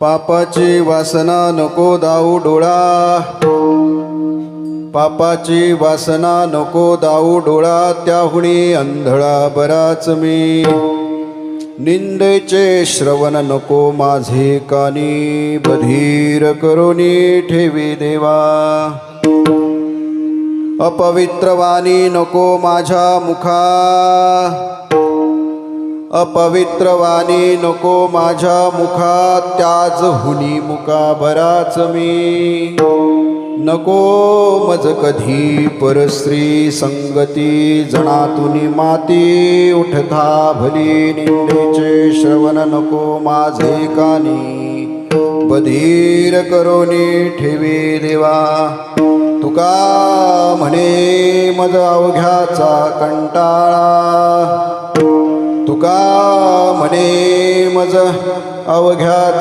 पापाची वासना नको दाऊ डोळा, पापाची वासना नको दाऊ डोळा, त्याहुणी अंधळा बराच मी. निंदेचे श्रवण नको माझे कानी, बधीर करोनी ठेवी देवा. अपवित्र वाणी नको माझ्या मुखा, अपवित्र वाणी नको माझ्या मुखा, त्याज हुनी मुका बराच मी. नको मज कधी परस्त्री संगती, जणातुनी माती उठता भली. निंदेचे श्रवण नको माझे कानी, बधीर करोनी ठेवी देवा. तुका म्हणे मज अवघ्याचा कंटाळा, तुका म्हणे मज अवघ्याचा